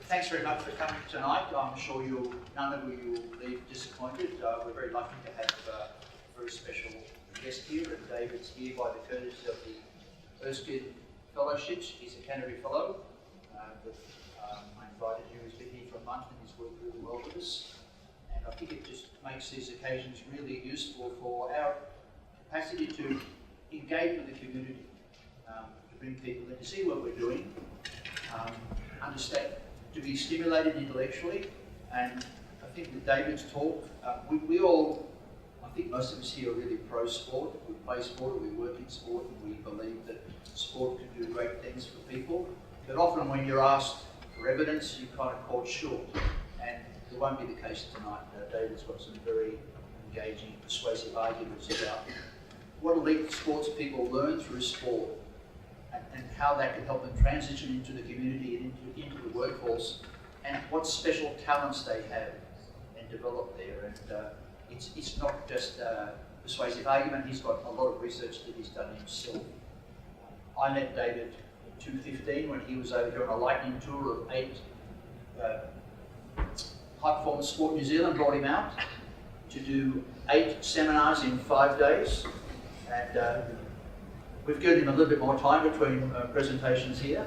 Thanks very much for coming tonight. I'm sure none of you will leave disappointed. We're very lucky to have a very special guest here, and David's here by the courtesy of the Erskine Fellowships. He's a Canterbury Fellow. I invited you. He's been here for a month and he's worked really well with us. And I think it just makes these occasions really useful for our capacity to engage with the community, to bring people in to see what we're doing, understand, to be stimulated intellectually. And I think with David's talk, we all, I think most of us here are really pro-sport. We play sport, we work in sport, and we believe that sport can do great things for people. But often when you're asked for evidence, you're kind of caught short. And it won't be the case tonight. David's got some very engaging, persuasive arguments about what elite sports people learn through sport, and how that can help them transition into the community and into the workforce, and what special talents they have and develop there. And it's not just a persuasive argument, he's got a lot of research that he's done himself. I met David in 2015 when he was over here on a lightning tour of 8 High Performance Sport New Zealand, brought him out to do 8 seminars in 5 days. And we've given him a little bit more time between presentations here.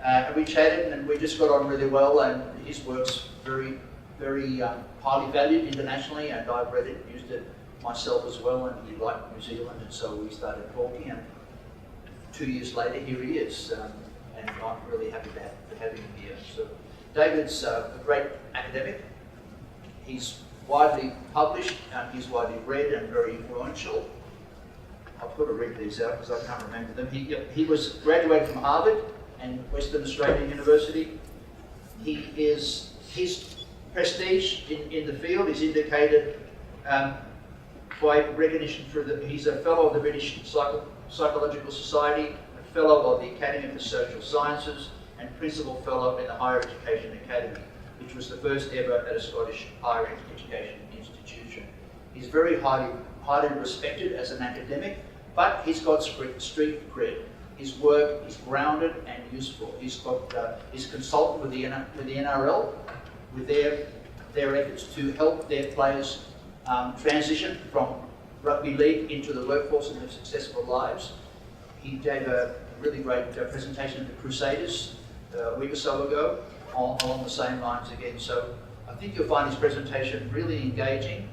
And we chatted and we just got on really well, and his work's very, very highly valued internationally, and I've read it, used it myself as well, and he liked New Zealand, and so we started talking, and 2 years later here he is, and I'm really happy to have him here. So David's a great academic. He's widely published, he's widely read and very influential. I've got to read these out because I can't remember them. He was graduated from Harvard and Western Australian University. His prestige in the field is indicated by recognition he's a fellow of the British Psychological Society, a fellow of the Academy for Social Sciences, and principal fellow in the Higher Education Academy, which was the first ever at a Scottish higher education institution. He's very highly respected as an academic, but he's got street cred. His work is grounded and useful. He's consulted with the NRL with their efforts to help their players transition from rugby league into the workforce and live successful lives. He gave a really great presentation at the Crusaders a week or so ago along the same lines again. So I think you'll find his presentation really engaging.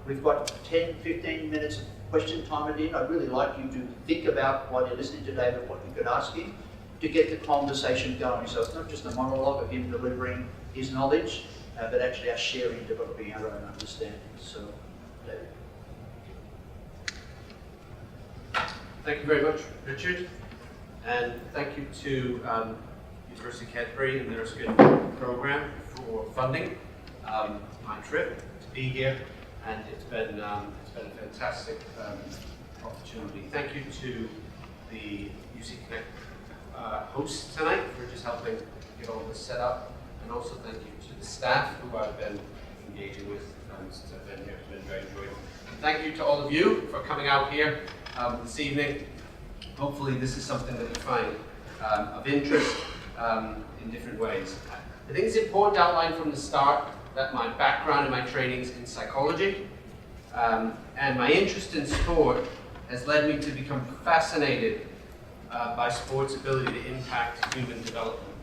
We've got 10-15 minutes of question time at the end. I'd really like you to think about while you're listening to David what you could ask him to get the conversation going. So it's not just a monologue of him delivering his knowledge, but actually us sharing, developing our own understanding. So, David. Thank you very much, Richard, and thank you to University of Canterbury and the Erskine program for funding my trip to be here, and it's been a fantastic opportunity. Thank you to the UC Connect hosts tonight for just helping get all this set up, and also thank you to the staff who I've been engaging with since I've been here. It's been very enjoyable. And thank you to all of you for coming out here this evening. Hopefully this is something that you find of interest in different ways. I think it's important to outline from the start that my background and my training is in psychology, and my interest in sport has led me to become fascinated by sport's ability to impact human development.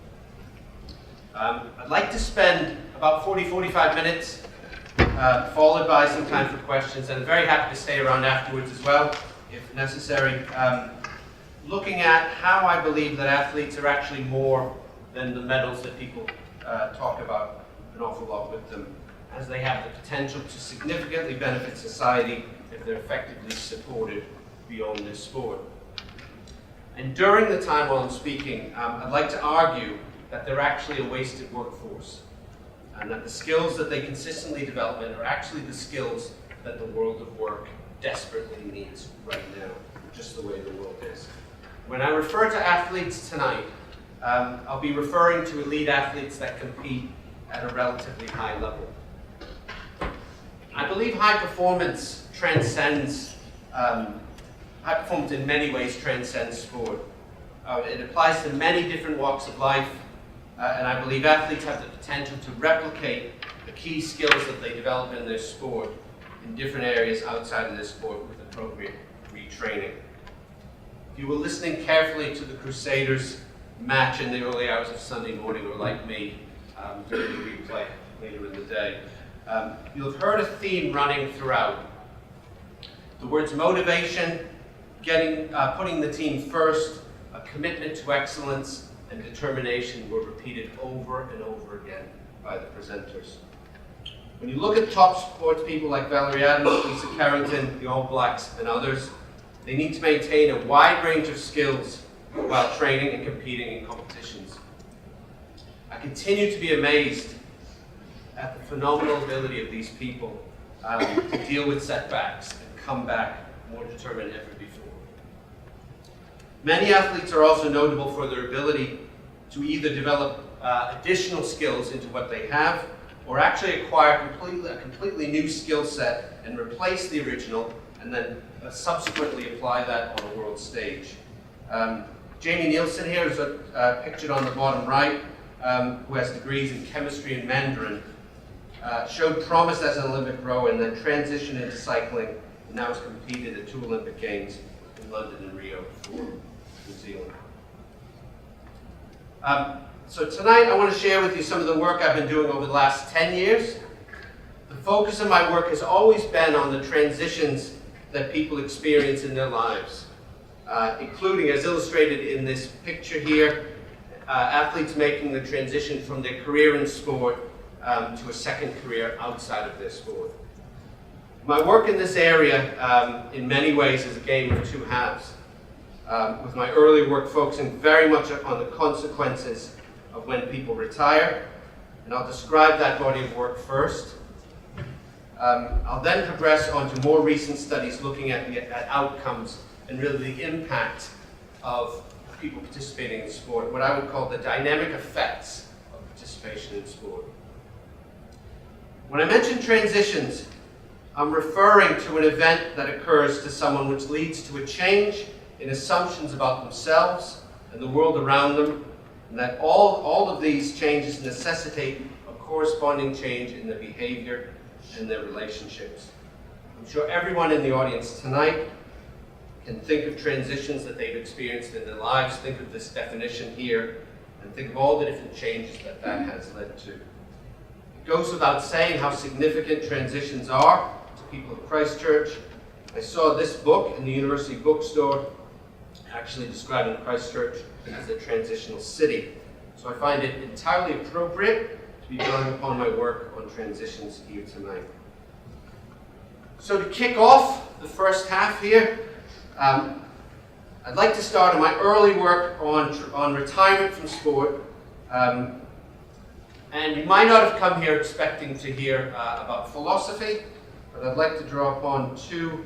I'd like to spend about 40-45 minutes, followed by some time for questions, and I'm very happy to stay around afterwards as well, if necessary, looking at how I believe that athletes are actually more than the medals that people talk about an awful lot with them, as they have the potential to significantly benefit society if they're effectively supported beyond this sport. And during the time while I'm speaking, I'd like to argue that they're actually a wasted workforce, and that the skills that they consistently develop in are actually the skills that the world of work desperately needs right now, just the way the world is. When I refer to athletes tonight, I'll be referring to elite athletes that compete at a relatively high level. I believe high performance in many ways transcends sport. It applies to many different walks of life, and I believe athletes have the potential to replicate the key skills that they develop in their sport in different areas outside of their sport with appropriate retraining. If you were listening carefully to the Crusaders match in the early hours of Sunday morning, or like me, during the replay later in the day, you'll have heard a theme running throughout. The words motivation, putting the team first, a commitment to excellence, and determination were repeated over and over again by the presenters. When you look at top sports people like Valerie Adams, Lisa Carrington, the All Blacks, and others, they need to maintain a wide range of skills while training and competing in competitions. I continue to be amazed at the phenomenal ability of these people to deal with setbacks and come back more determined than ever before. Many athletes are also notable for their ability to either develop additional skills into what they have, or actually acquire a completely new skill set and replace the original, and then subsequently apply that on a world stage. Jamie Nielsen here is pictured on the bottom right, who has degrees in chemistry and Mandarin, showed promise as an Olympic rower and then transitioned into cycling, and now has competed at 2 Olympic Games in London and Rio for New Zealand. So tonight I want to share with you some of the work I've been doing over the last 10 years. The focus of my work has always been on the transitions that people experience in their lives, including, as illustrated in this picture here, athletes making the transition from their career in sport to a second career outside of their sport. My work in this area, in many ways, is a game of two halves, with my early work focusing very much on the consequences of when people retire, and I'll describe that body of work first. I'll then progress on to more recent studies looking at outcomes and really the impact of people participating in sport, what I would call the dynamic effects of participation in sport. When I mention transitions, I'm referring to an event that occurs to someone which leads to a change in assumptions about themselves and the world around them, and that all of these changes necessitate a corresponding change in their behavior and their relationships. I'm sure everyone in the audience tonight can think of transitions that they've experienced in their lives, think of this definition here, and think of all the different changes that has led to. It goes without saying how significant transitions are to people at Christchurch. I saw this book in the university bookstore actually describing Christchurch as a transitional city. So I find it entirely appropriate to be drawing upon my work on transitions here tonight. So to kick off the first half here, I'd like to start on my early work on retirement from sport. And you might not have come here expecting to hear about philosophy, but I'd like to draw upon two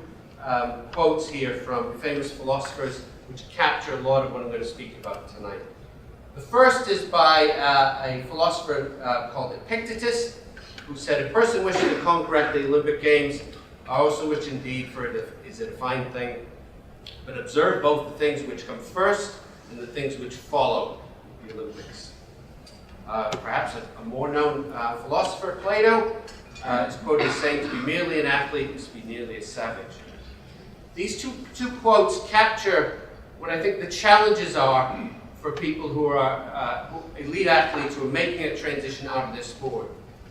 quotes here from famous philosophers which capture a lot of what I'm going to speak about tonight. The first is by a philosopher called Epictetus, who said, "A person wishing to conquer at the Olympic Games, I also wish indeed, for it is a fine thing, but observe both the things which come first and the things which follow the Olympics." Perhaps a more known philosopher, Plato, is quoted as saying, "To be merely an athlete is to be nearly a savage." These two quotes capture what I think the challenges are for people who are elite athletes who are making a transition out of their sport.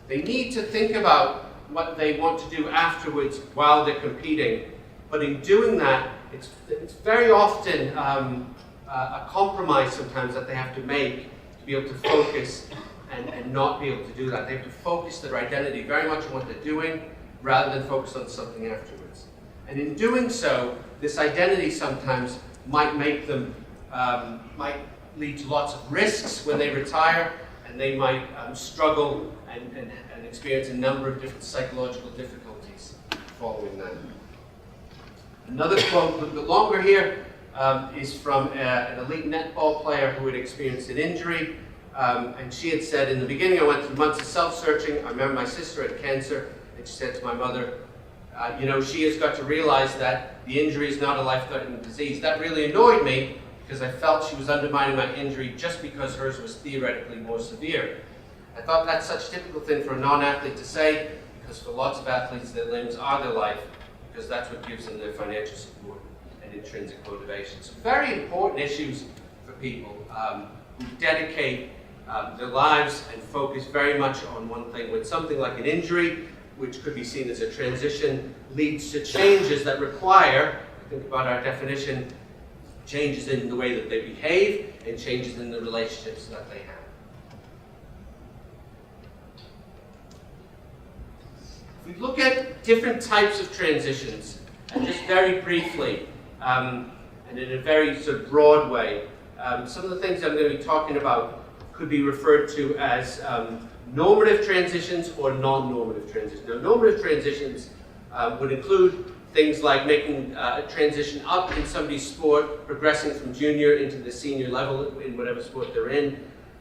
They need to think about what they want to do afterwards while they're competing, but in doing that, it's very often a compromise sometimes that they have to make to be able to focus and not be able to do that. They have to focus their identity very much on what they're doing rather than focus on something afterwards. And in doing so, this identity sometimes might make them, might lead to lots of risks when they retire, and they might struggle and experience a number of different psychological difficulties following that. Another quote, a bit longer here, is from an elite netball player who had experienced an injury, and she had said, "In the beginning I went through months of self-searching. I remember my sister had cancer, and she said to my mother, she has got to realize that the injury is not a life-threatening disease. That really annoyed me, because I felt she was undermining my injury just because hers was theoretically more severe. I thought that's such a typical thing for a non-athlete to say, because for lots of athletes, their limbs are their life, because that's what gives them their financial support and intrinsic motivation. So very important issues for people who dedicate their lives and focus very much on one thing. When something like an injury, which could be seen as a transition, leads to changes that require, think about our definition, changes in the way that they behave and changes in the relationships that they have. If we look at different types of transitions, and just very briefly, and in a very sort of broad way, some of the things I'm going to be talking about could be referred to as normative transitions or non-normative transitions. Now, normative transitions would include things like making a transition up in somebody's sport, progressing from junior into the senior level in whatever sport they're in,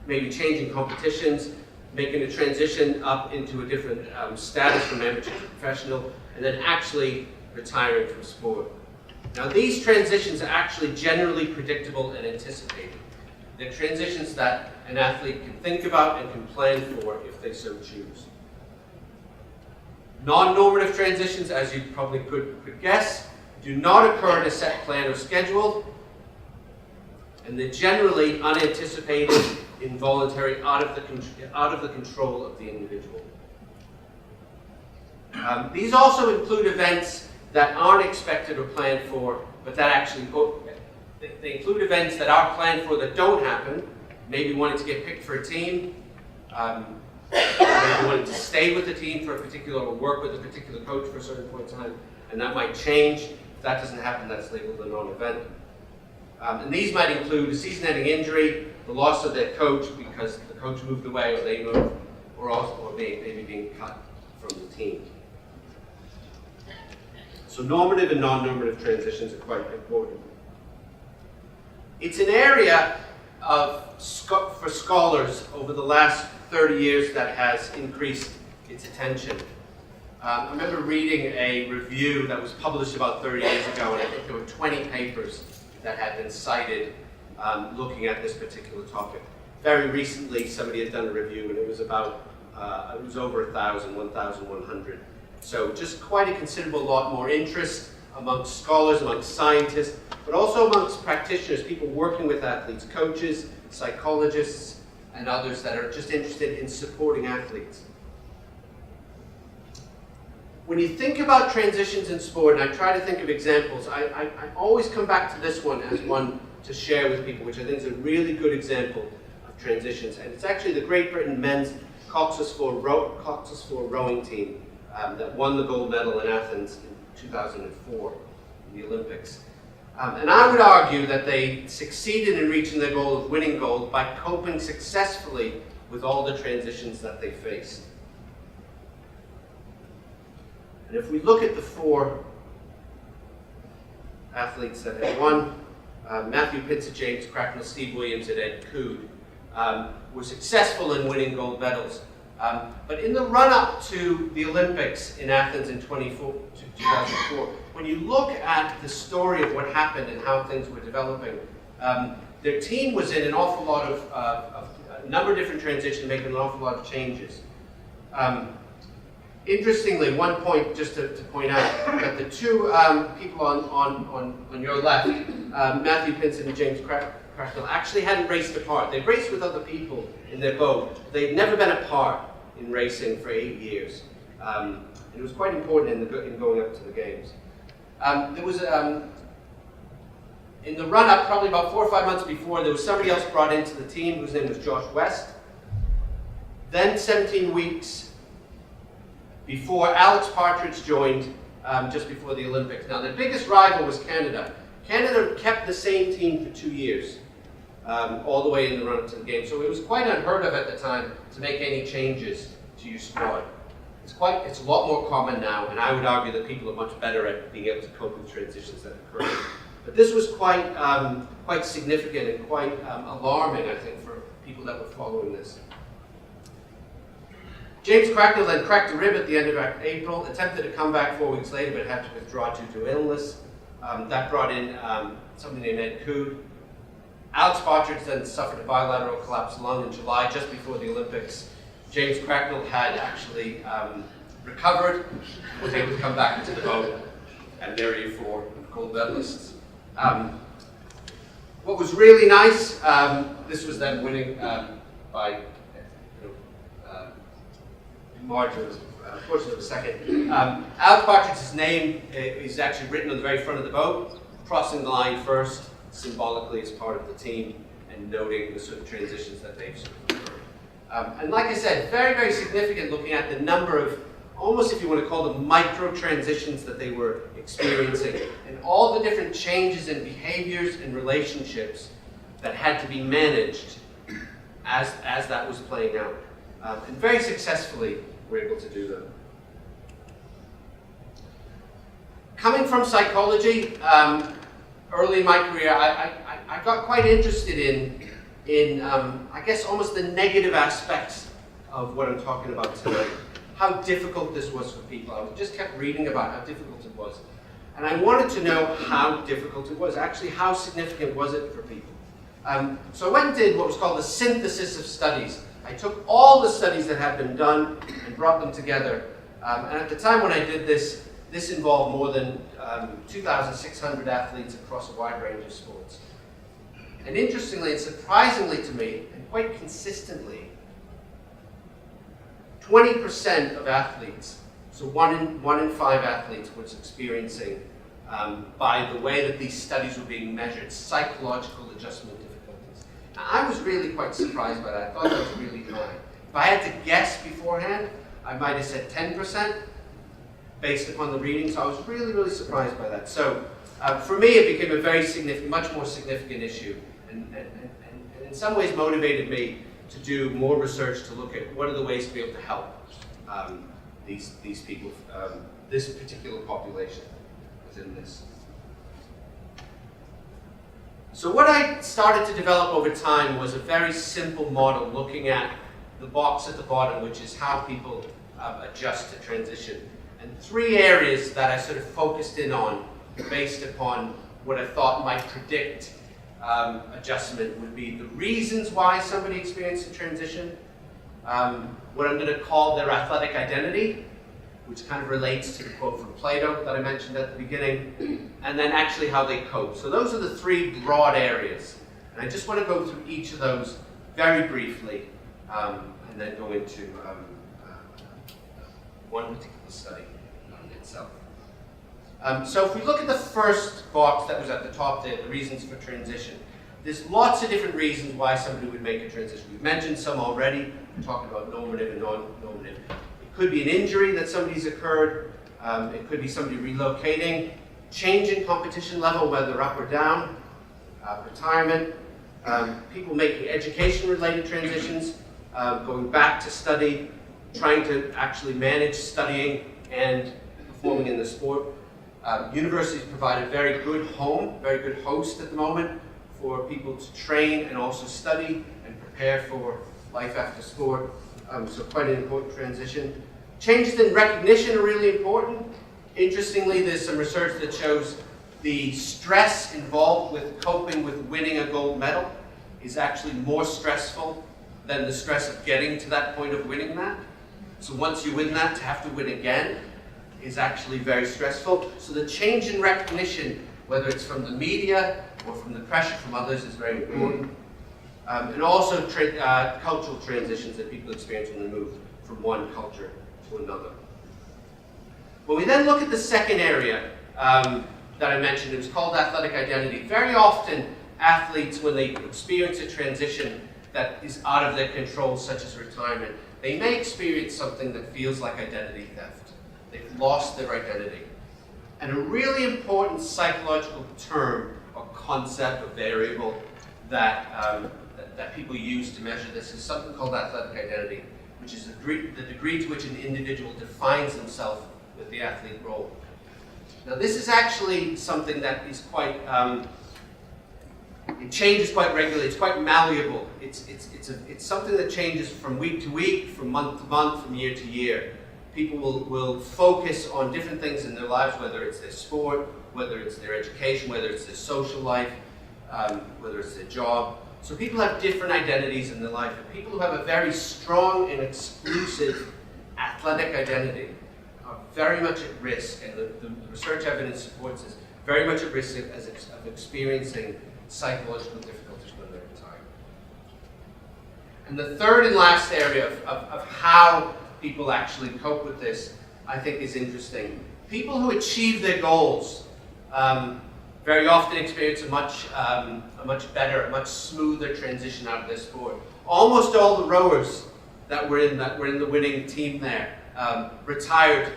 maybe changing competitions, making a transition up into a different status from amateur to professional, and then actually retiring from sport. Now, these transitions are actually generally predictable and anticipated. They're transitions that an athlete can think about and can plan for if they so choose. Non-normative transitions, as you probably could guess, do not occur in a set plan or schedule, and they're generally unanticipated, involuntary, out of the control of the individual. These also include events that aren't expected or planned for, but that actually they include events that are planned for that don't happen. Maybe wanting to get picked for a team, maybe wanting to stay with the team for a particular, or work with a particular coach for a certain point in time, and that might change. If that doesn't happen, that's labeled a non-event. And these might include a season-ending injury, the loss of their coach because the coach moved away or they moved, or maybe being cut from the team. So normative and non-normative transitions are quite important. It's an area for scholars over the last 30 years that has increased its attention. I remember reading a review that was published about 30 years ago, and I think there were 20 papers that had been cited looking at this particular topic. Very recently, somebody had done a review, and it was about, it was over 1,100. So just quite a considerable lot more interest amongst scholars, amongst scientists, but also amongst practitioners, people working with athletes, coaches, psychologists, and others that are just interested in supporting athletes. When you think about transitions in sport, and I try to think of examples, I always come back to this one as one to share with people, which I think is a really good example of transitions. And it's actually the Great Britain men's Cox's 4 rowing team that won the gold medal in Athens in 2004 in the Olympics. And I would argue that they succeeded in reaching their goal of winning gold by coping successfully with all the transitions that they faced. And if we look at the 4 athletes that have won, Matthew Pitzer, James Cracknell, Steve Williams, and Ed Coode were successful in winning gold medals. But in the run-up to the Olympics in Athens in 2004, when you look at the story of what happened and how things were developing, their team was in an awful lot of, a number of different transitions, making an awful lot of changes. Interestingly, one point just to point out, that the 2 people on your left, Matthew Pinson and James Cracknell, actually hadn't raced apart. They'd raced with other people in their boat. They'd never been apart in racing for 8 years. And it was quite important in going up to the games. There was, in the run-up, probably about 4 or 5 months before, there was somebody else brought into the team whose name was Josh West. Then 17 weeks before, Alex Partridge joined just before the Olympics. Now, the biggest rival was Canada. Canada kept the same team for 2 years, all the way in the run-up to the game. So it was quite unheard of at the time to make any changes to your squad. It's a lot more common now, and I would argue that people are much better at being able to cope with transitions that occur. But this was quite significant and quite alarming, I think, for people that were following this. James Cracknell then cracked a rib at the end of April, attempted to come back 4 weeks later, but had to withdraw due to illness. That brought in somebody named Ed Coode. Alex Partridge then suffered a bilateral collapsed lung in July, just before the Olympics. James Cracknell had actually recovered, was able to come back into the boat, and there are your 4 gold medalists. What was really nice, this was then winning by margin, portion of a second. Alex Partridge's name is actually written on the very front of the boat, crossing the line first, symbolically as part of the team, and noting the sort of transitions that they've sort of occurred. And like I said, very, very significant looking at the number of, almost if you want to call them micro transitions that they were experiencing, and all the different changes in behaviors and relationships that had to be managed as that was playing out. And very successfully were able to do them. Coming from psychology, early in my career, I got quite interested in I guess, almost the negative aspects of what I'm talking about tonight. How difficult this was for people. I just kept reading about how difficult it was. And I wanted to know how difficult it was. Actually, how significant was it for people? So I went and did what was called a synthesis of studies. I took all the studies that had been done and brought them together. And at the time when I did this, this involved more than 2,600 athletes across a wide range of sports. And interestingly and surprisingly to me, and quite consistently, 20% of athletes, so one in 5 athletes was experiencing, by the way that these studies were being measured, psychological adjustment difficulties. Now, I was really quite surprised by that. I thought that was really high. If I had to guess beforehand, I might have said 10% based upon the reading, so I was really, really surprised by that. So for me, it became a very significant, much more significant issue, and in some ways motivated me to do more research to look at what are the ways to be able to help these people, this particular population within this. So what I started to develop over time was a very simple model looking at the box at the bottom, which is how people adjust to transition. And 3 areas that I sort of focused in on based upon what I thought might predict adjustment would be the reasons why somebody experienced a transition, what I'm going to call their athletic identity, which kind of relates to the quote from Plato that I mentioned at the beginning, and then actually how they cope. So those are the 3 broad areas. And I just want to go through each of those very briefly, and then go into one particular study itself. So if we look at the first box that was at the top there, the reasons for transition, there's lots of different reasons why somebody would make a transition. We've mentioned some already. We're talking about normative and non-normative. It could be an injury that somebody's occurred. It could be somebody relocating, change in competition level, whether up or down, retirement, people making education-related transitions, going back to study, trying to actually manage studying and performing in the sport. Universities provide a very good home, very good host at the moment for people to train and also study and prepare for life after sport. So quite an important transition. Changes in recognition are really important. Interestingly, there's some research that shows the stress involved with coping with winning a gold medal is actually more stressful than the stress of getting to that point of winning that. So once you win that, to have to win again is actually very stressful. So the change in recognition, whether it's from the media or from the pressure from others, is very important. And also cultural transitions that people experience when they move from one culture to another. When we then look at the second area that I mentioned, it was called athletic identity. Very often, athletes, when they experience a transition that is out of their control, such as retirement, they may experience something that feels like identity theft. They've lost their identity. And a really important psychological term or concept or variable that people use to measure this is something called athletic identity, which is the degree to which an individual defines themselves with the athlete role. Now this is actually something that is quite, it changes quite regularly, it's quite malleable. It's something that changes from week to week, from month to month, from year to year. People will focus on different things in their lives, whether it's their sport, whether it's their education, whether it's their social life. whether it's their job. So people have different identities in their life. And people who have a very strong and exclusive athletic identity are very much at risk, and the research evidence supports this, very much at risk of experiencing psychological difficulties when they're retired. And the third and last area of how people actually cope with this, I think, is interesting. People who achieve their goals very often experience a much better, a much smoother transition out of their sport. Almost all the rowers that were in the winning team there retired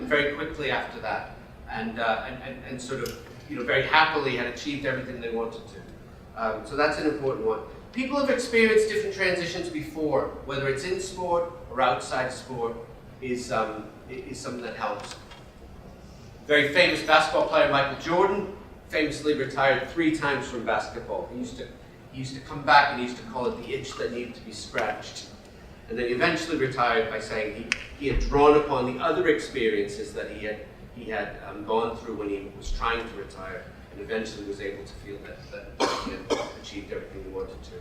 very quickly after that, and sort of, very happily had achieved everything they wanted to. So that's an important one. People have experienced different transitions before, whether it's in sport or outside sport, is something that helps. Very famous basketball player Michael Jordan famously retired 3 times from basketball. He used to come back and he used to call it the itch that needed to be scratched. And then he eventually retired by saying he had drawn upon the other experiences that he had gone through when he was trying to retire, and eventually was able to feel that he had achieved everything he wanted to.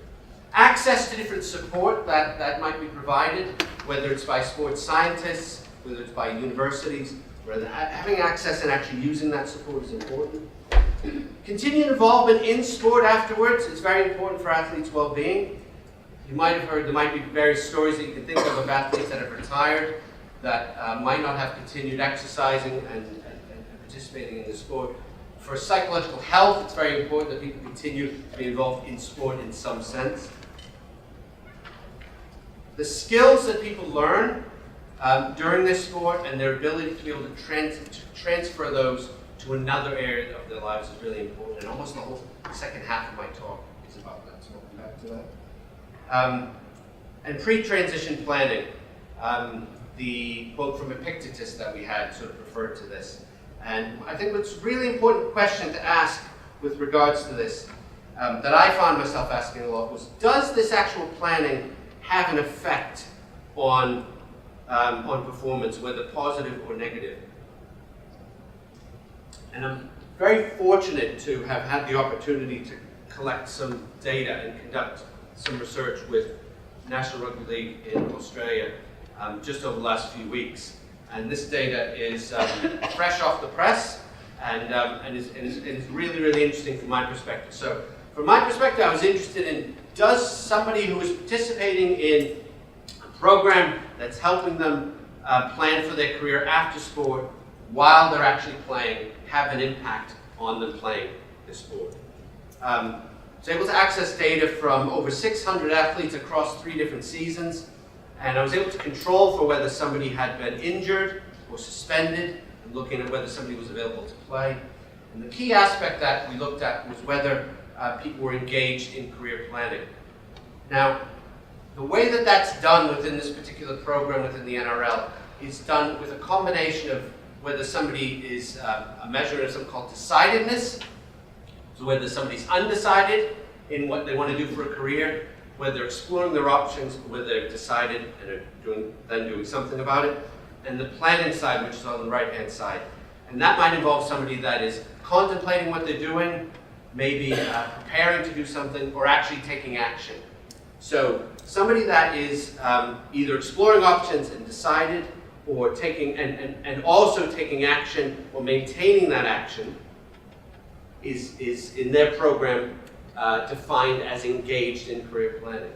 Access to different support that might be provided, whether it's by sports scientists, whether it's by universities, whether having access and actually using that support is important. Continued involvement in sport afterwards is very important for athletes' well-being. You might have heard, there might be various stories that you can think of athletes that have retired that might not have continued exercising and participating in the sport. For psychological health, it's very important that people continue to be involved in sport in some sense. The skills that people learn during this sport and their ability to be able to transfer those to another area of their lives is really important, and almost the whole second half of my talk is about that, so I'll come back to that. And pre-transition planning. The quote from Epictetus that we had sort of referred to this. And I think what's a really important question to ask with regards to this, that I found myself asking a lot, was, does this actual planning have an effect on performance, whether positive or negative? And I'm very fortunate to have had the opportunity to collect some data and conduct some research with National Rugby League in Australia just over the last few weeks. And this data is fresh off the press and is really, really interesting from my perspective. So from my perspective, I was interested in, does somebody who is participating in a program that's helping them plan for their career after sport while they're actually playing have an impact on them playing the sport? I was able to access data from over 600 athletes across 3 different seasons, and I was able to control for whether somebody had been injured or suspended, and looking at whether somebody was available to play. And the key aspect that we looked at was whether people were engaged in career planning. Now, the way that that's done within this particular program within the NRL is done with a combination of whether somebody is a measure of something called decidedness, so whether somebody's undecided in what they want to do for a career, whether they're exploring their options, whether they've decided and are doing something about it, and the planning side, which is on the right-hand side. And that might involve somebody that is contemplating what they're doing, maybe preparing to do something, or actually taking action. So somebody that is either exploring options and decided, or taking and also taking action or maintaining that action is in their program defined as engaged in career planning.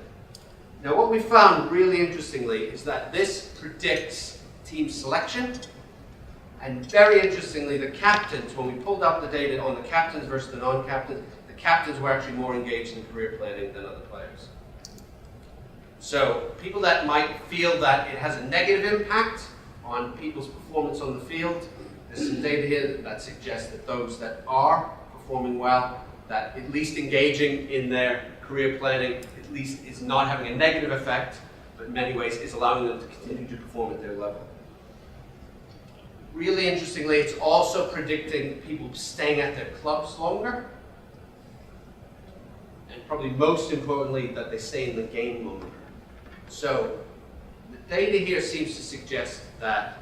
Now, what we found really interestingly is that this predicts team selection, and very interestingly, the captains, when we pulled up the data on the captains versus the non-captains, the captains were actually more engaged in career planning than other players. So people that might feel that it has a negative impact on people's performance on the field, there's some data here that suggests that those that are performing well, that at least engaging in their career planning at least is not having a negative effect, but in many ways is allowing them to continue to perform at their level. Really interestingly, it's also predicting people staying at their clubs longer, and probably most importantly, that they stay in the game longer. So the data here seems to suggest that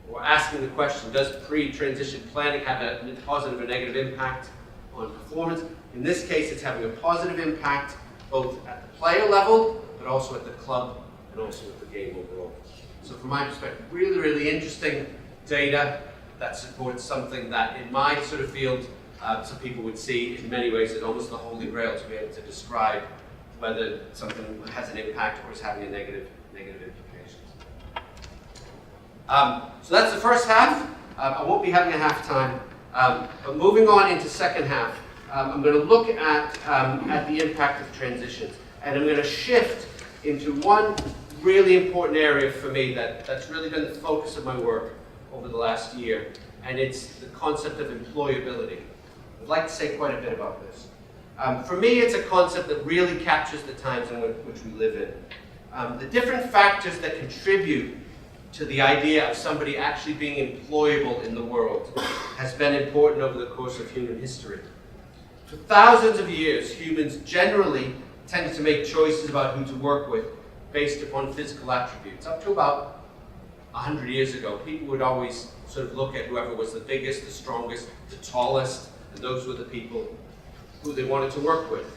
we're asking the question, does pre-transition planning have a positive or negative impact on performance? In this case, it's having a positive impact both at the player level, but also at the club and also at the game overall. So from my perspective, really, really interesting data that supports something that in my sort of field, some people would see in many ways as almost the holy grail to be able to describe whether something has an impact or is having a negative implications. So that's the first half. I won't be having a half time, but moving on into second half, I'm going to look at the impact of transitions, and I'm going to shift into one really important area for me that's really been the focus of my work over the last year, and it's the concept of employability. I'd like to say quite a bit about this. For me, it's a concept that really captures the times in which we live in. The different factors that contribute to the idea of somebody actually being employable in the world has been important over the course of human history. For thousands of years, humans generally tended to make choices about who to work with based upon physical attributes. Up to about 100 years ago, people would always sort of look at whoever was the biggest, the strongest, the tallest, and those were the people who they wanted to work with.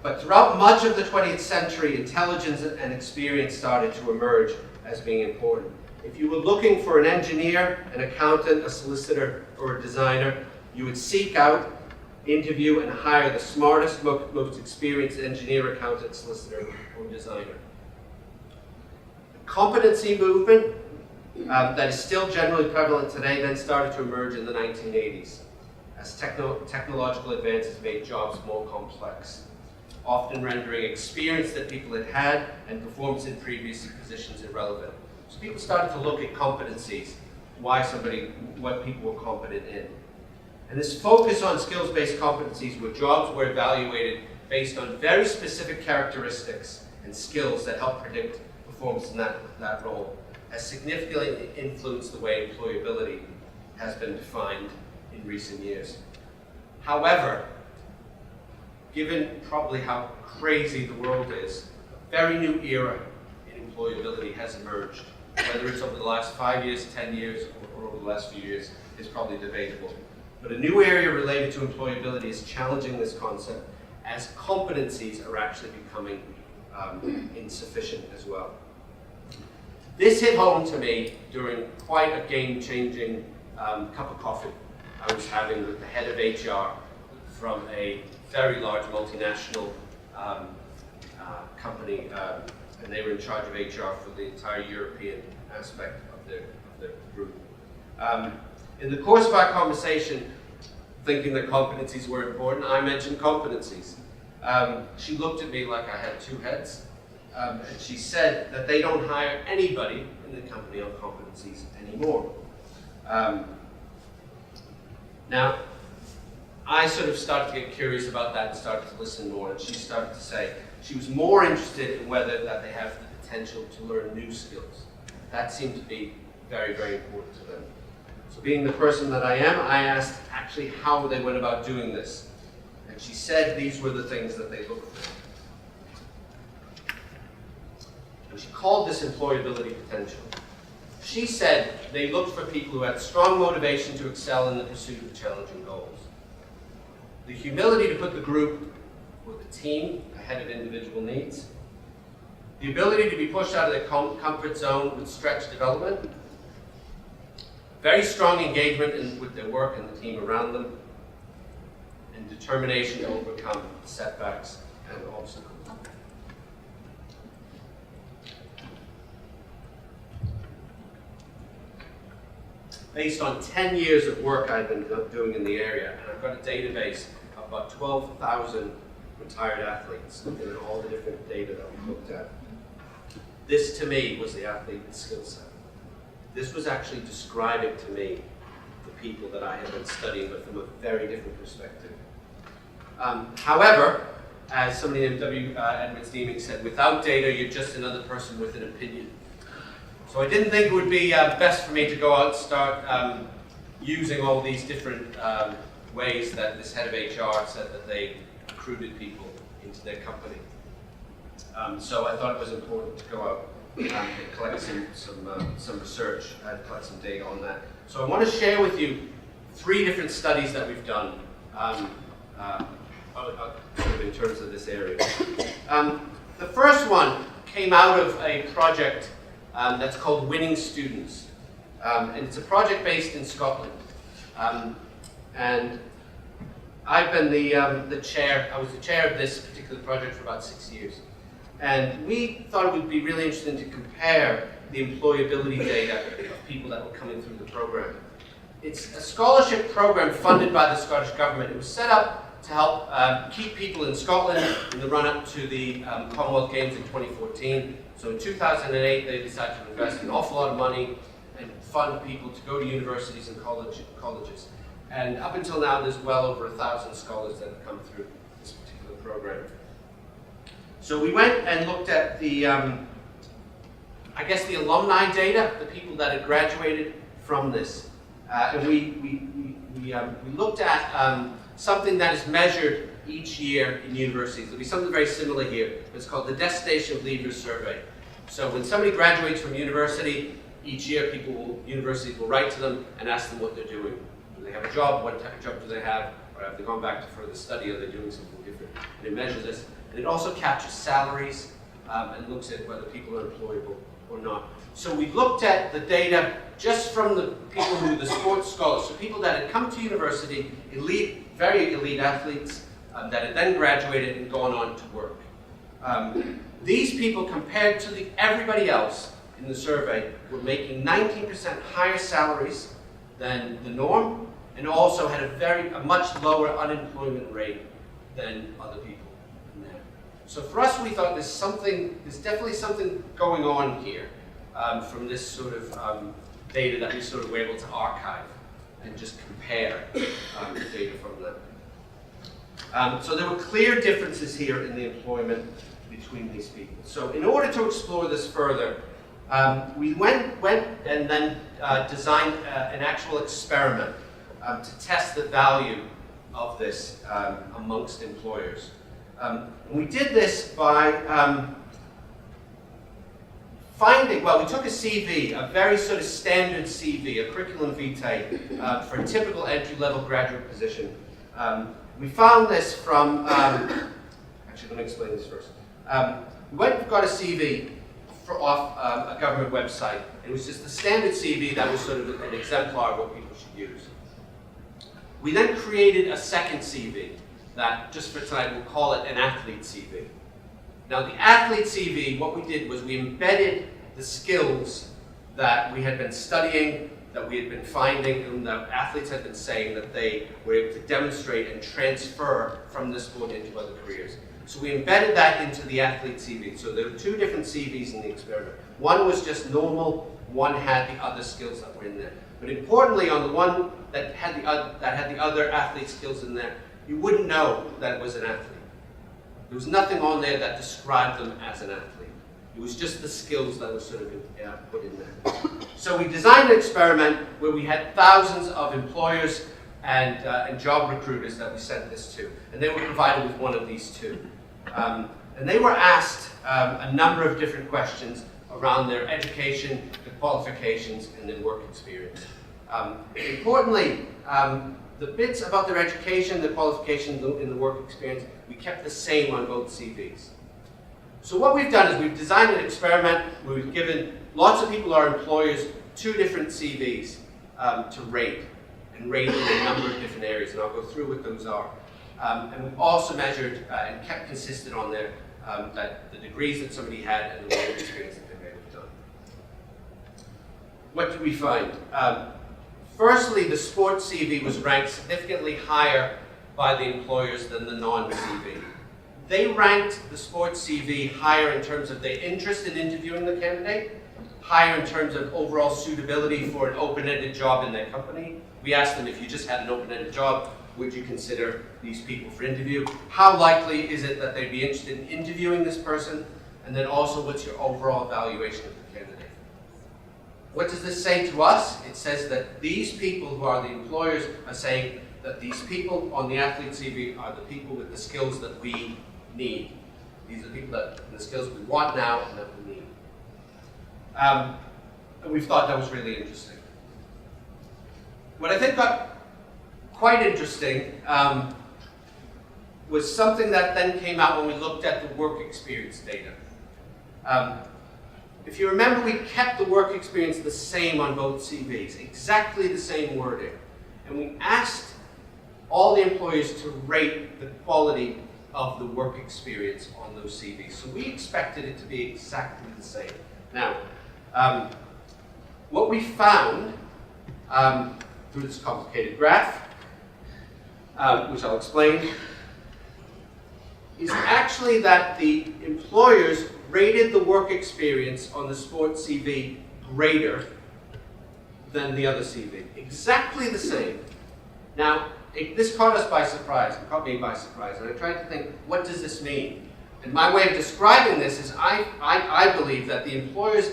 But throughout much of the 20th century, intelligence and experience started to emerge as being important. If you were looking for an engineer, an accountant, a solicitor, or a designer, you would seek out, interview, and hire the smartest, most experienced engineer, accountant, solicitor, or designer. The competency movement that is still generally prevalent today then started to emerge in the 1980s as technological advances made jobs more complex, often rendering experience that people had had and performance in previous positions irrelevant. So people started to look at competencies, what people were competent in. And this focus on skills-based competencies where jobs were evaluated based on very specific characteristics and skills that help predict performance in that role has significantly influenced the way employability has been defined in recent years. However, given probably how crazy the world is, a very new era in employability has emerged. Whether it's over the last 5 years, 10 years, or over the last few years is probably debatable. But a new area related to employability is challenging this concept as competencies are actually becoming insufficient as well. This hit home to me during quite a game-changing cup of coffee I was having with the head of HR from a very large multinational company, and they were in charge of HR for the entire European aspect of their group. In the course of our conversation, thinking that competencies were important, I mentioned competencies. She looked at me like I had two heads, and she said that they don't hire anybody in the company on competencies anymore. Now, I sort of started to get curious about that and started to listen more, and she started to say she was more interested in whether that they have the potential to learn new skills. That seemed to be very, very important to them. So being the person that I am, I asked actually how they went about doing this. And she said these were the things that they looked for. And she called this employability potential. She said they looked for people who had strong motivation to excel in the pursuit of challenging goals, the humility to put the group or the team ahead of individual needs, the ability to be pushed out of their comfort zone with stretch development, very strong engagement with their work and the team around them, and determination to overcome setbacks and obstacles. Based on 10 years of work I've been doing in the area, and I've got a database of about 12,000 retired athletes looking at all the different data that we looked at. This to me was the athlete skill set. This was actually describing to me the people that I had been studying, but from a very different perspective. However, as somebody named Edwards Deeming said, without data, you're just another person with an opinion. So I didn't think it would be best for me to go out and start using all these different ways that this head of HR said that they recruited people into their company. So I thought it was important to go out and collect some research and collect some data on that. So I want to share with you 3 different studies that we've done in terms of this area. The first one came out of a project that's called Winning Students. And it's a project based in Scotland. And I've been the chair, I was the chair of this particular project for about 6 years. And we thought it would be really interesting to compare the employability data of people that were coming through the program. It's a scholarship program funded by the Scottish Government. It was set up to help keep people in Scotland in the run-up to the Commonwealth Games in 2014. So in 2008, they decided to invest an awful lot of money and fund people to go to universities and colleges. And up until now, there's well over 1,000 scholars that have come through this particular program. So we went and looked at the, I guess, the alumni data, the people that had graduated from this. And we looked at something that is measured each year in universities. There'll be something very similar here. It's called the Destination of Leavers Survey. So when somebody graduates from university, each year universities will write to them and ask them what they're doing. Do they have a job? What type of job do they have? Or have they gone back to further study? Are they doing something different? And it measures this. And it also captures salaries and looks at whether people are employable or not. So we looked at the data just from the people who the sports scholars, so people that had come to university, elite, very elite athletes, that had then graduated and gone on to work. These people, compared to everybody else in the survey, were making 19% higher salaries than the norm, and also had a much lower unemployment rate than other people in there. So for us, we thought there's definitely something going on here from this sort of data that we sort of were able to archive and just compare the data from that. So there were clear differences here in the employment between these people. So in order to explore this further, we went and then designed an actual experiment to test the value of this amongst employers. And we did this by we took a CV, a very sort of standard CV, a curriculum vitae for a typical entry-level graduate position. We found this from, actually let me explain this first. We went and got a CV off a government website. It was just a standard CV that was sort of an exemplar of what people should use. We then created a second CV that, just for tonight, we'll call it an athlete CV. Now the athlete CV, what we did was we embedded the skills that we had been studying, that we had been finding, and that athletes had been saying that they were able to demonstrate and transfer from this sport into other careers. So we embedded that into the athlete CV. So there were two different CVs in the experiment. One was just normal, one had the other skills that were in there. But importantly, on the one that had the other athlete skills in there, you wouldn't know that it was an athlete. There was nothing on there that described them as an athlete. It was just the skills that were sort of put in there. So we designed an experiment where we had thousands of employers and job recruiters that we sent this to. And they were provided with one of these two. And they were asked a number of different questions around their education, their qualifications, and their work experience. Importantly, the bits about their education, their qualifications, and the work experience, we kept the same on both CVs. So what we've done is we've designed an experiment where we've given lots of people, our employers, two different CVs to rate, and rate in a number of different areas, and I'll go through what those are. And we've also measured and kept consistent on there that the degrees that somebody had and the work experience that they may have done. What did we find? Firstly, the sports CV was ranked significantly higher by the employers than the non-CV. They ranked the sports CV higher in terms of their interest in interviewing the candidate, higher in terms of overall suitability for an open-ended job in their company. We asked them, if you just had an open-ended job, would you consider these people for interview? How likely is it that they'd be interested in interviewing this person? And then also, what's your overall evaluation of the candidate? What does this say to us? It says that these people who are the employers are saying that these people on the athlete CV are the people with the skills that we need. These are the people that the skills we want now and that we need. And we thought that was really interesting. What I think got quite interesting was something that then came out when we looked at the work experience data. If you remember, we kept the work experience the same on both CVs, exactly the same wording. And we asked all the employers to rate the quality of the work experience on those CVs. So we expected it to be exactly the same. Now, what we found through this complicated graph, which I'll explain, is actually that the employers rated the work experience on the sports CV greater than the other CV. Exactly the same. Now, this caught us by surprise. It caught me by surprise. And I tried to think, what does this mean? And my way of describing this is I believe that the employers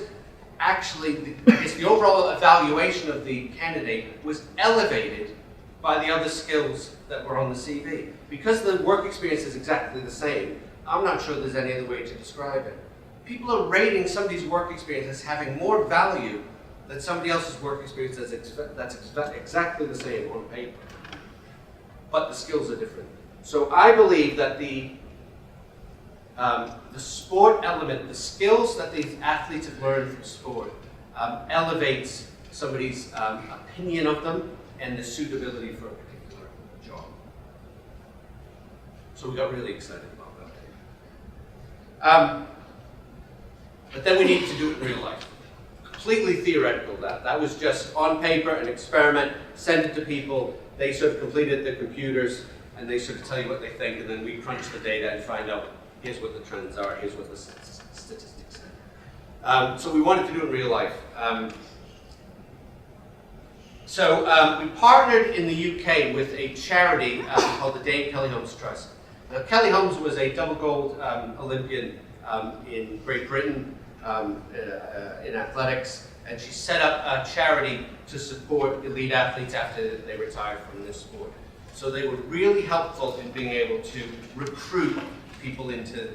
actually, the overall evaluation of the candidate was elevated by the other skills that were on the CV. Because the work experience is exactly the same, I'm not sure there's any other way to describe it. People are rating somebody's work experience as having more value than somebody else's work experience that's exactly the same on paper. But the skills are different. So I believe that the sport element, the skills that these athletes have learned from sport, elevates somebody's opinion of them and the suitability for a particular job. So we got really excited about that. But then we needed to do it in real life. Completely theoretical, that was just on paper, an experiment, send it to people, they sort of completed the computers, and they sort of tell you what they think, and then we crunch the data and find out, here's what the trends are, here's what the statistics say. So we wanted to do it in real life. So we partnered in the UK with a charity called the Dame Kelly Holmes Trust. Now, Kelly Holmes was a double gold Olympian in Great Britain in athletics, and she set up a charity to support elite athletes after they retired from this sport. So they were really helpful in being able to recruit people into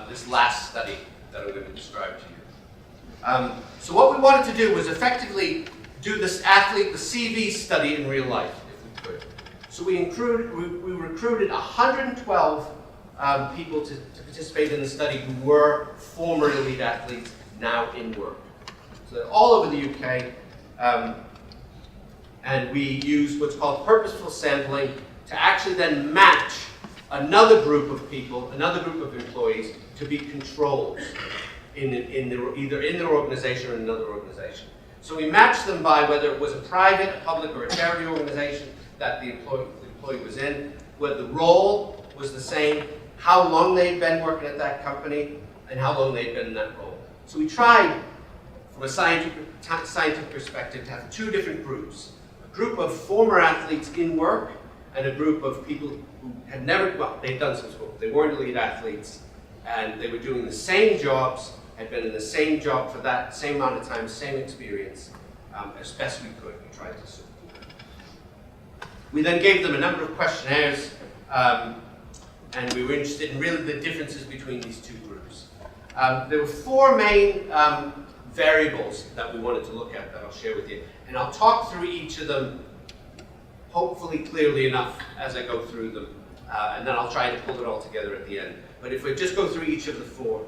this last study that I'm going to describe to you. So what we wanted to do was effectively do this athlete, the CV study in real life, if we could. So we recruited 112 people to participate in the study who were former elite athletes now in work. So all over the UK, and we used what's called purposeful sampling to actually then match another group of people, another group of employees, to be controls either in their organization or in another organization. So we matched them by whether it was a private, a public, or a charity organization that the employee was in, whether the role was the same, how long they'd been working at that company, and how long they'd been in that role. So we tried, from a scientific perspective, to have two different groups. A group of former athletes in work, and a group of people who had never, well, they'd done some sport, they weren't elite athletes, and they were doing the same jobs, had been in the same job for that same amount of time, same experience, as best we could. We tried to support them. We then gave them a number of questionnaires, and we were interested in really the differences between these two groups. There were four main variables that we wanted to look at that I'll share with you. And I'll talk through each of them, hopefully clearly enough as I go through them. And then I'll try to pull it all together at the end. But if we just go through each of the four.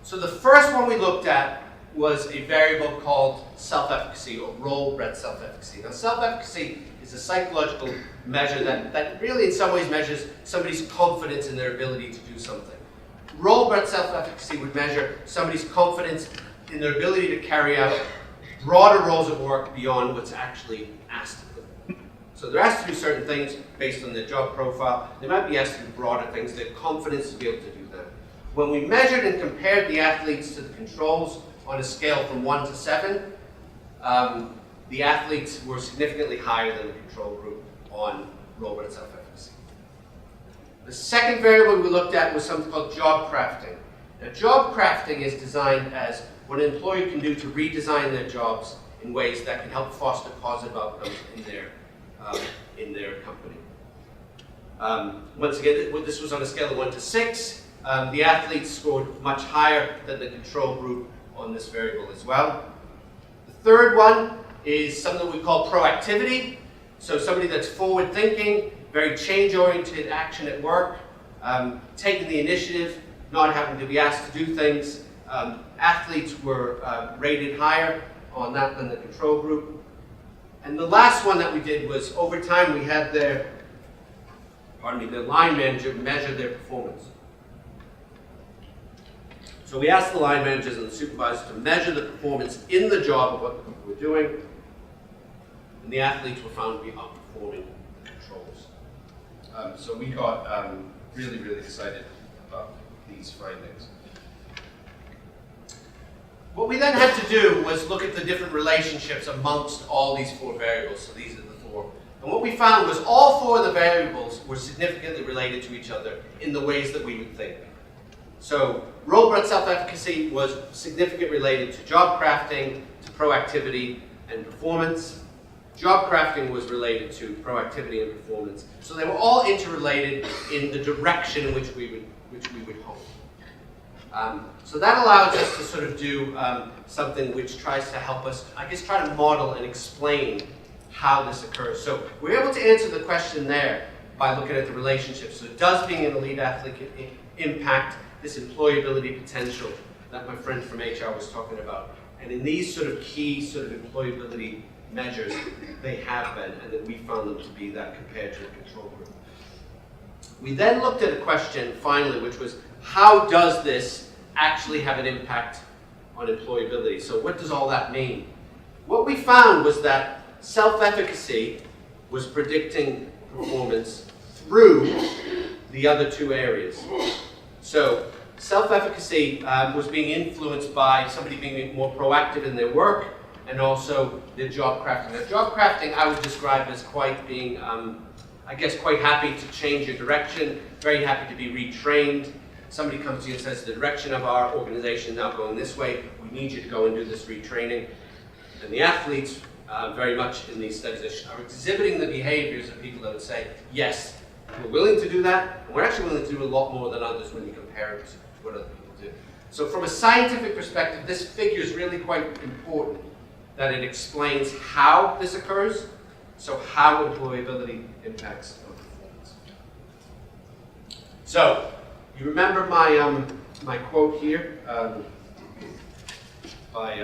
So the first one we looked at was a variable called self-efficacy, or role-bred self-efficacy. Now, self-efficacy is a psychological measure that really in some ways measures somebody's confidence in their ability to do something. Role-bred self-efficacy would measure somebody's confidence in their ability to carry out broader roles of work beyond what's actually asked of them. So they're asked to do certain things based on their job profile. They might be asked to do broader things, their confidence to be able to do them. When we measured and compared the athletes to the controls on a scale from 1 to 7, the athletes were significantly higher than the control group on role-bred self-efficacy. The second variable we looked at was something called job crafting. Now, job crafting is designed as what an employee can do to redesign their jobs in ways that can help foster positive outcomes in their company. Once again, this was on a scale of 1 to 6. The athletes scored much higher than the control group on this variable as well. The third one is something we call proactivity. So somebody that's forward-thinking, very change-oriented action at work, taking the initiative, not having to be asked to do things. Athletes were rated higher on that than the control group. And the last one that we did was, over time, we had the line manager measure their performance. So we asked the line managers and the supervisors to measure the performance in the job of what the people were doing, and the athletes were found to be outperforming the controls. So we got really, really excited about these findings. What we then had to do was look at the different relationships amongst all these 4 variables. So these are the 4. And what we found was all 4 of the variables were significantly related to each other in the ways that we would think. So role-bred self-efficacy was significantly related to job crafting, to proactivity and performance. Job crafting was related to proactivity and performance. So they were all interrelated in the direction in which we would hope. So that allows us to sort of do something which tries to help us, I guess, try to model and explain how this occurs. So we're able to answer the question there by looking at the relationships. So does being an elite athlete impact this employability potential that my friend from HR was talking about? And in these sort of key sort of employability measures, they have been, and that we found them to be that compared to the control group. We then looked at a question, finally, which was, how does this actually have an impact on employability? So what does all that mean? What we found was that self-efficacy was predicting performance through the other 2 areas. So self-efficacy was being influenced by somebody being more proactive in their work, and also their job crafting. Now, job crafting I would describe as quite being, I guess, quite happy to change your direction, very happy to be retrained. Somebody comes to you and says, the direction of our organization is now going this way, we need you to go and do this retraining. And the athletes, very much in these studies, are exhibiting the behaviors of people that would say, yes, we're willing to do that, and we're actually willing to do a lot more than others when you compare it to what other people do. So from a scientific perspective, this figure is really quite important, that it explains how this occurs, so how employability impacts on performance. So, you remember my, my quote here by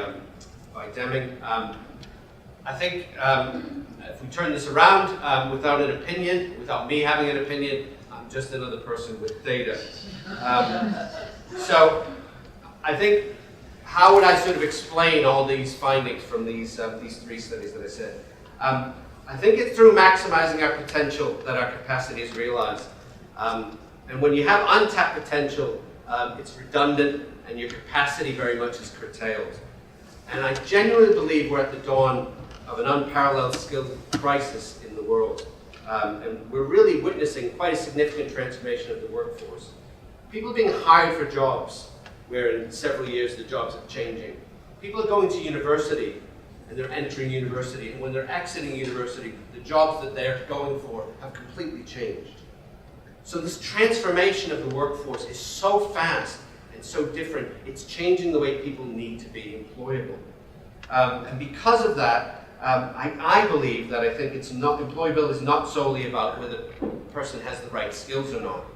Deming. I think if we turn this around without an opinion, without me having an opinion, I'm just another person with data. So I think, how would I sort of explain all these findings from these 3 studies that I said? I think it's through maximizing our potential that our capacity is realized. And when you have untapped potential, it's redundant and your capacity very much is curtailed. And I genuinely believe we're at the dawn of an unparalleled skill crisis in the world. And we're really witnessing quite a significant transformation of the workforce. People are being hired for jobs where in several years the jobs are changing. People are going to university and they're entering university, and when they're exiting university, the jobs that they're going for have completely changed. So this transformation of the workforce is so fast and so different, it's changing the way people need to be employable. And because of that, I believe that I think employability is not solely about whether a person has the right skills or not.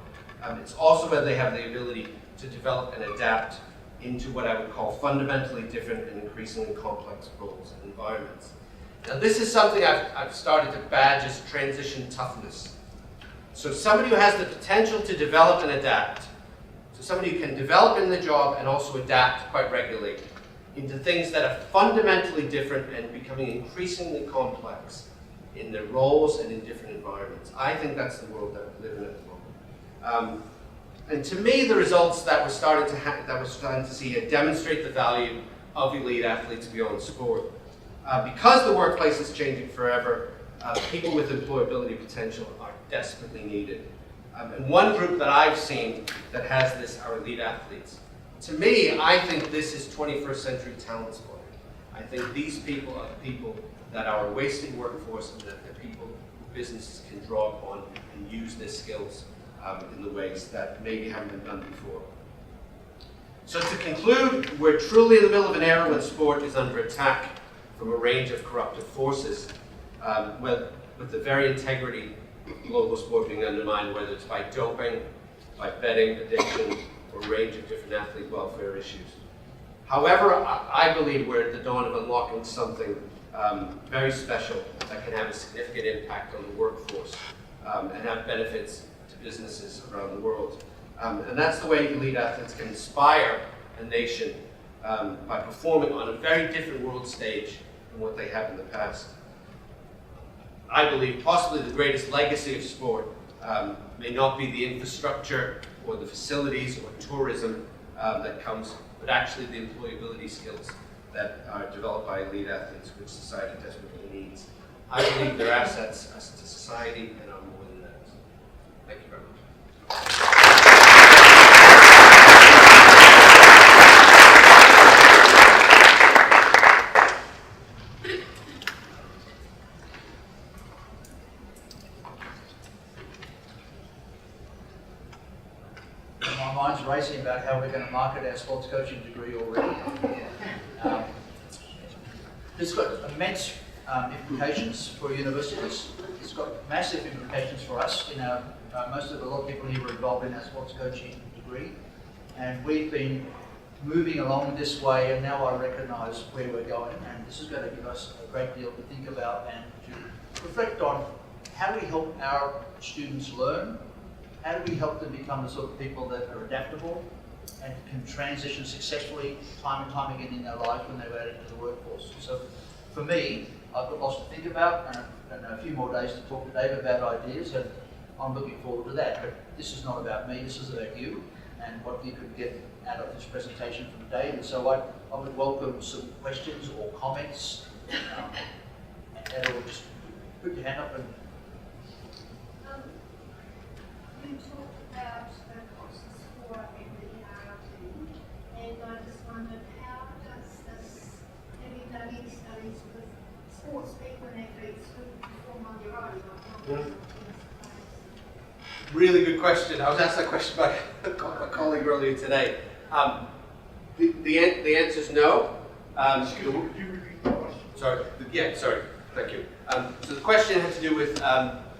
It's also whether they have the ability to develop and adapt into what I would call fundamentally different and increasingly complex roles and environments. Now this is something I've started to badge as transition toughness. So somebody who has the potential to develop and adapt, so somebody who can develop in the job and also adapt quite regularly into things that are fundamentally different and becoming increasingly complex in their roles and in different environments. I think that's the world that we live in at the moment. And to me, the results that we're starting to see demonstrate the value of elite athletes beyond sport. Because the workplace is changing forever, people with employability potential are desperately needed. And one group that I've seen that has this are elite athletes. To me, I think this is 21st century talent spotting. I think these people are the people that are a wasted workforce and that the people who businesses can draw upon and use their skills in the ways that maybe haven't been done before. So to conclude, we're truly in the middle of an era when sport is under attack from a range of corruptive forces. Well, with the very integrity of global sport being undermined, whether it's by doping, by betting, addiction, or a range of different athlete welfare issues. However, I believe we're at the dawn of unlocking something very special that can have a significant impact on the workforce and have benefits to businesses around the world. And that's the way elite athletes can inspire a nation by performing on a very different world stage than what they have in the past. I believe possibly the greatest legacy of sport may not be the infrastructure or the facilities or tourism that comes, but actually the employability skills that are developed by elite athletes, which society desperately needs. I believe they're assets to society and are more than that. Thank you very much. My mind's racing about how we're going to market our sports coaching degree already. It's got immense implications for universities. It's got massive implications for us. A lot of people here are involved in our sports coaching degree, and we've been moving along this way, and now I recognise where we're going, and this is going to give us a great deal to think about and to reflect on how we help our students learn. How do we help them become the sort of people that are adaptable and can transition successfully time and time again in their life when they're out into the workforce? So for me, I've got lots to think about and a few more days to talk to Dave about ideas, and I'm looking forward to that. But this is not about me, this is about you and what you could get out of this presentation from Dave. And so I would welcome some questions or comments. And just put your hand up and you talked about the costs for employability, and I just wondered, how does this, have you done any studies with sports people and athletes who perform on their own? Really good question. I was asked that question by a colleague earlier today. The answer is no. Could you repeat the question? Sorry. Yeah, sorry. Thank you. So the question had to do with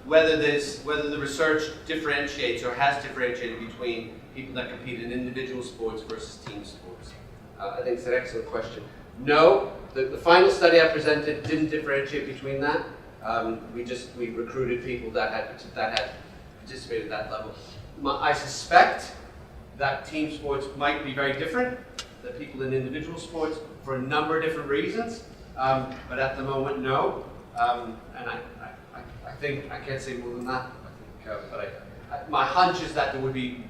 whether the research differentiates or has differentiated between people that compete in individual sports versus team sports. I think it's an excellent question. No, the final study I presented didn't differentiate between that. We recruited people that had participated at that level. I suspect that team sports might be very different than people in individual sports for a number of different reasons, but at the moment, no. And I think I can't say more than that. I think, but my hunch is that there would be,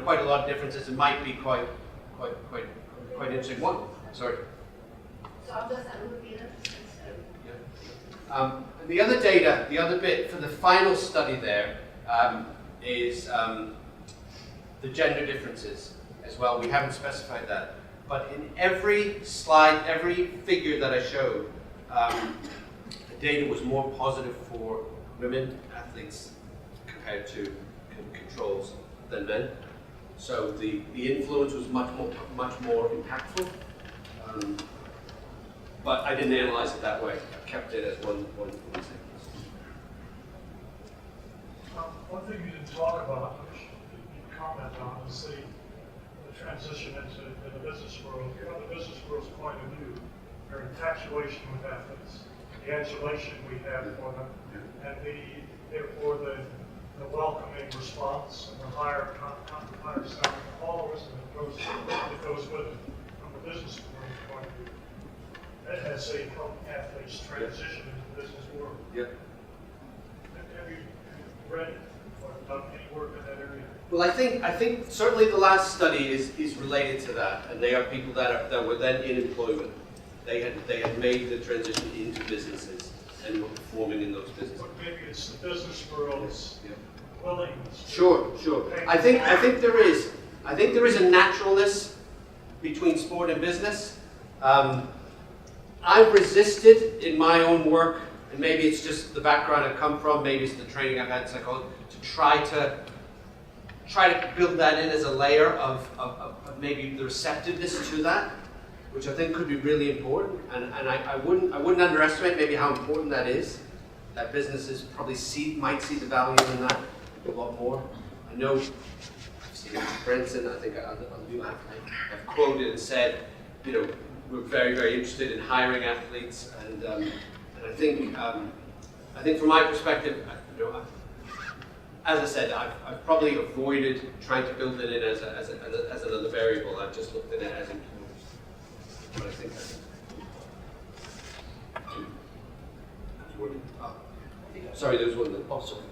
quite a lot of differences. It might be quite interesting. One, sorry. So I just thought it would be interesting. Yeah. The other data, the other bit for the final study there is the gender differences as well. We haven't specified that, but in every slide, every figure that I showed, the data was more positive for women athletes compared to controls than men. So the influence was much more impactful. But I didn't analyze it that way. I kept it as one thing. One thing you didn't talk about, which you comment on, is the transition into the business world. The business world's point of view, their infatuation with athletes, the adulation we have for them, and therefore the welcoming response and the higher salary, all of us that goes with it from the business world point of view. As they help athletes transition into the business world. Yep. Have you read or done any work in that area? Well, I think certainly the last study is related to that, and they are people that were then in employment. They had made the transition into businesses and were performing in those businesses. But maybe it's the business world's willingness. Sure. I think there is a naturalness between sport and business. I've resisted in my own work, and maybe it's just the background I've come from, maybe it's the training I've had in psychology, to try to build that in as a layer of maybe the receptiveness to that, which I think could be really important. And I wouldn't underestimate maybe how important that is. that businesses probably might see the value in that a lot more. I know I've seen Brenton, I think I've quoted and said, you know, we're very, very interested in hiring athletes, and I think from my perspective, you know, as I said, I've probably avoided trying to build it in as another variable. I've just looked at it as employers. But I think sorry, there was one that. Oh, sorry.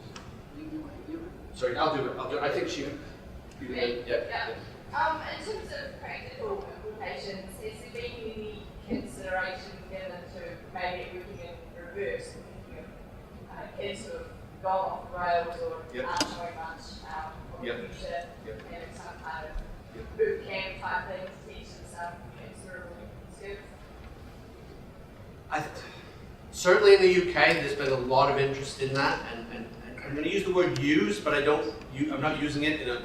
Sorry, I'll do it. I think she. Yeah. In terms of practical implications, has there been any consideration given to maybe working in reverse, looking at kids who have gone off the rails or aren't showing much for the future, having some kind of boot camp type thing to teach them some transferable skills? Certainly in the UK, there's been a lot of interest in that, and I'm going to use the word use, but I'm not using it in a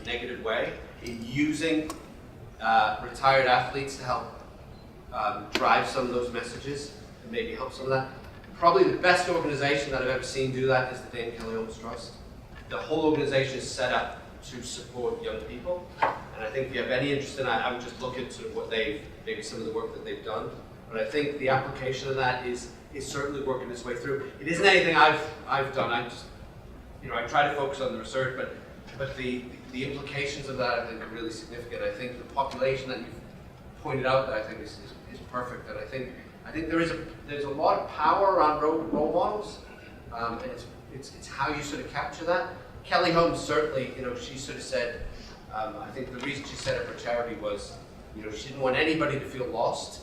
negative way. In using retired athletes to help drive some of those messages and maybe help some of that. Probably the best organization that I've ever seen do that is the Dame Kelly Holmes Trust. The whole organization is set up to support young people, and I think if you have any interest in that, I would just look at sort of what maybe some of the work that they've done. But I think the application of that is certainly working its way through. It isn't anything I've done. I just, you know, I try to focus on the research, but the implications of that I think are really significant. I think the population that you've pointed out that I think is perfect, and I think there's a lot of power around role models, and it's how you sort of capture that. Kelly Holmes certainly, you know, she sort of said, I think the reason she set up her charity was, you know, she didn't want anybody to feel lost.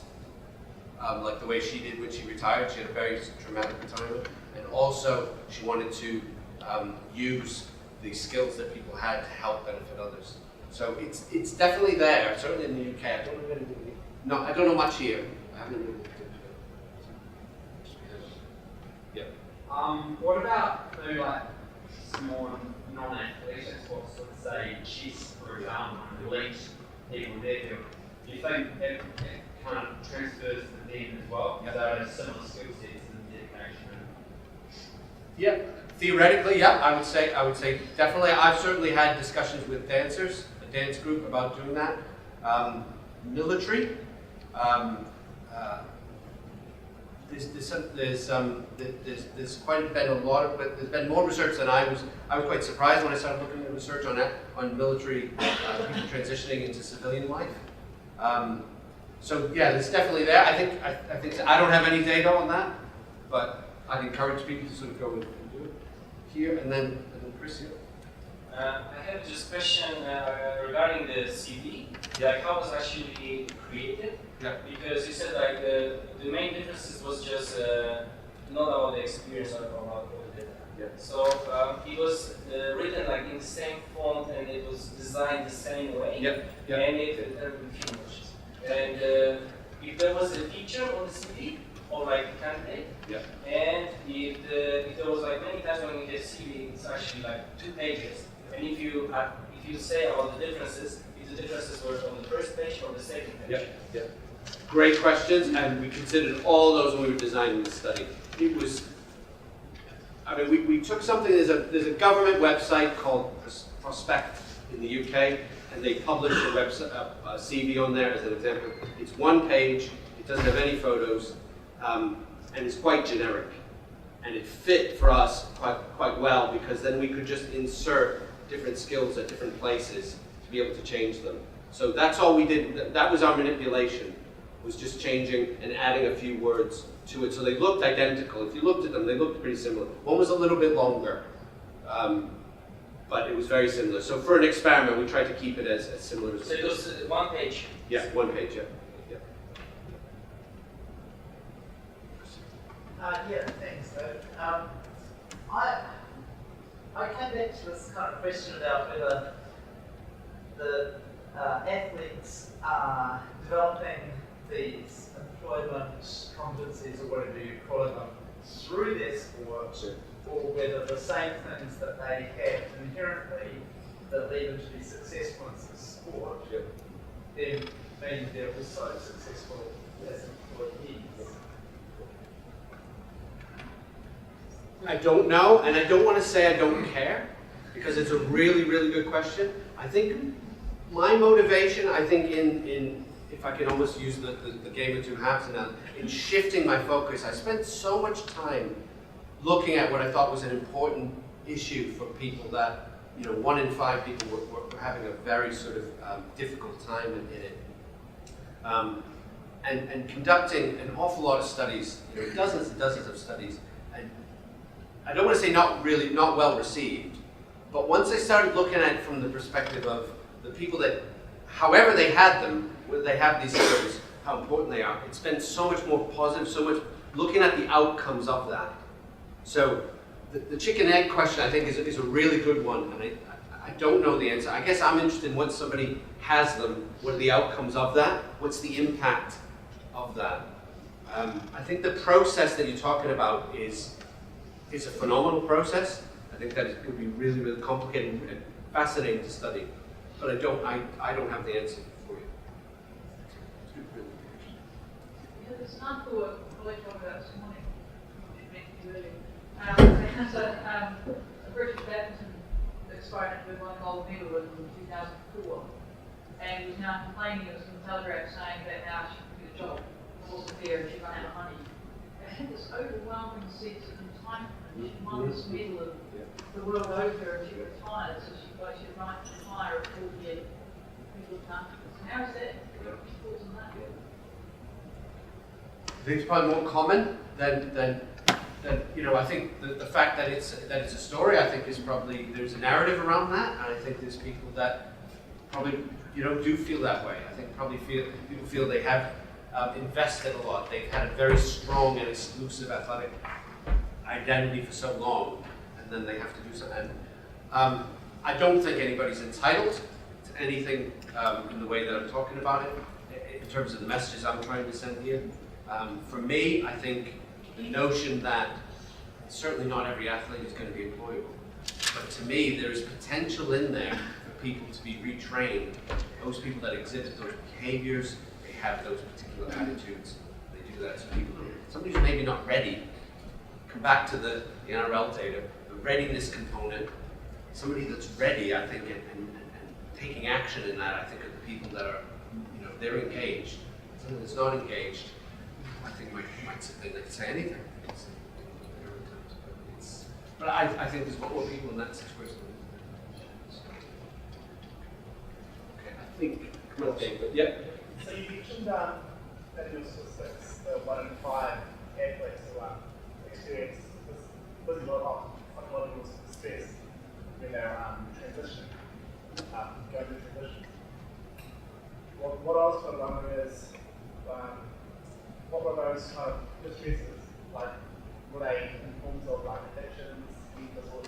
Like the way she did when she retired. She had a very traumatic retirement, and also she wanted to use the skills that people had to help benefit others. So it's definitely there, certainly in the UK. I don't know anything. No, I don't know much here. I haven't really looked into it. Yeah. What about maybe like small non-athletic sports, let's say chess, for example, elite people there? Do you think it kind of transfers to them as well? So similar skill sets and dedication. Yeah, theoretically, yeah, I would say definitely. I've certainly had discussions with dancers, a dance group, about doing that. Military. There's quite been a lot of, but there's been more research than I was quite surprised when I started looking at research on that, on military people transitioning into civilian life. So yeah, it's definitely there. I think I don't have any data on that, but I'd encourage people to sort of go and do it here, and then Chris here. I have just a question regarding the CV. Like how was actually created? Yeah. Because you said like the main differences was just not about the experience or about all the data. Yeah. So it was written like in the same font and it was designed the same way. Yep. Yep. And it finished. And if there was a feature on the CV or like a candidate, Yeah. and if there was like many times when you get CV, it's actually like 2 pages. And if you say about the differences, if the differences were on the first page or the second page. Yeah. Yeah. Great questions, and we considered all those when we were designing the study. It was, I mean, we took something. There's a government website called Prospect in the UK, and they publish a website, a CV on there as an example. It's 1 page. It doesn't have any photos, and it's quite generic. And it fit for us quite well because then we could just insert different skills at different places to be able to change them. So that's all we did. That was our manipulation, was just changing and adding a few words to it. So they looked identical. If you looked at them, they looked pretty similar. One was a little bit longer, but it was very similar. So for an experiment, we tried to keep it as similar as So it was 1 page. Yeah, 1 page, yeah. Yeah, thanks, Dave. I came back to this kind of question about whether the athletes are developing these employment competencies, or whatever you call them, through their sport, or whether the same things that they have inherently that lead them to be successful in sport, then mean they're also successful as employees. I don't know, and I don't want to say I don't care, because it's a really, really good question. I think my motivation, I think in if I can almost use the game of two halves now, in shifting my focus, I spent so much time looking at what I thought was an important issue for people that, 1 in 5 people were having a very sort of difficult time in it. And conducting an awful lot of studies, dozens and dozens of studies, and I don't want to say not well received, but once I started looking at it from the perspective of the people that, however they had them, whether they have these skills, how important they are, it's been so much more positive, so much looking at the outcomes of that. So the chicken egg question, I think, is a really good one, and I don't know the answer. I guess I'm interested in once somebody has them, what are the outcomes of that? What's the impact of that? I think the process that you're talking about is a phenomenal process. I think that it could be really, really complicated and fascinating to study, but I don't have the answer for you. There's an article I talked about this morning, which you mentioned earlier. It has a British badminton experiment with one gold medal in 2004, and was now complaining, it was in the Telegraph saying that now she could get a job, it wasn't fair, and she ran out of money. It had this overwhelming sense of entitlement. She won this medal the world over, and she retired, so she right to retire at 48 people can't. How is that? What are your thoughts on that? I think it's probably more common than I think the fact that it's a story, I think is probably, there's a narrative around that, and I think there's people that probably do feel that way. I think people feel they have invested a lot. They've had a very strong and exclusive athletic identity for so long, and then they have to do something. I don't think anybody's entitled to anything in the way that I'm talking about it, in terms of the messages I'm trying to send here. For me, I think the notion that certainly not every athlete is going to be employable, but to me there is potential in there for people to be retrained. Those people that exhibit those behaviors, they have those particular attitudes, they do that. So somebody who's maybe not ready, come back to the NRL data, the readiness component, somebody that's ready, I think, and taking action in that, I think, are the people that are, they're engaged. Someone that's not engaged, I think might sit there, they can say anything. But I think there's more people in that situation. Okay, I think, come on, Dave, but yeah. So you mentioned that in your statistics, the 1 in 5 athletes who experience this physiological stress when they're transitioning, going through transition. What I was kind of wondering is, what were those kind of distresses? Like, were they in forms of like addictions, mental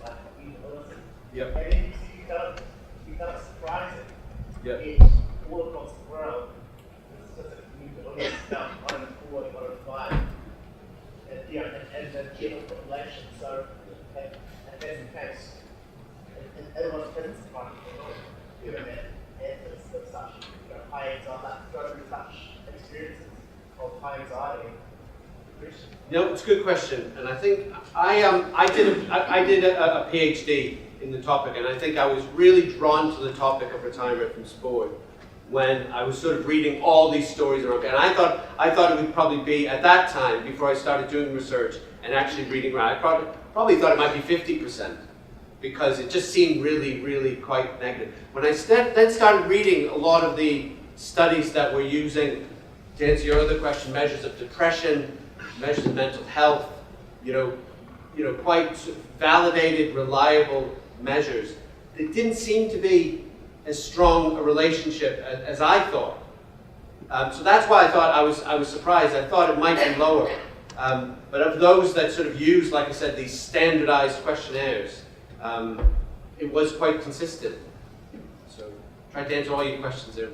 illnesses? Yep. And then you kind of surprise it. Yep. Yet all across the world, there's specific mental illness down 1 in 4, 1 in 5, and the general population. So, if that's the case, everyone's presence is quite important, given that athletes with such high anxiety, go through such experiences of high anxiety and depression. It's a good question, and I think I did a PhD in the topic, and I think I was really drawn to the topic of retirement from sport when I was sort of reading all these stories around. And I thought it would probably be at that time, before I started doing research and actually reading around, I probably thought it might be 50%, because it just seemed really, really quite negative. When I then started reading a lot of the studies that were using, to answer your other question, measures of depression, measures of mental health, quite validated, reliable measures, it didn't seem to be as strong a relationship as I thought. So that's why I thought I was surprised. I thought it might be lower. But of those that sort of use, like I said, these standardized questionnaires, it was quite consistent. So tried to answer all your questions there.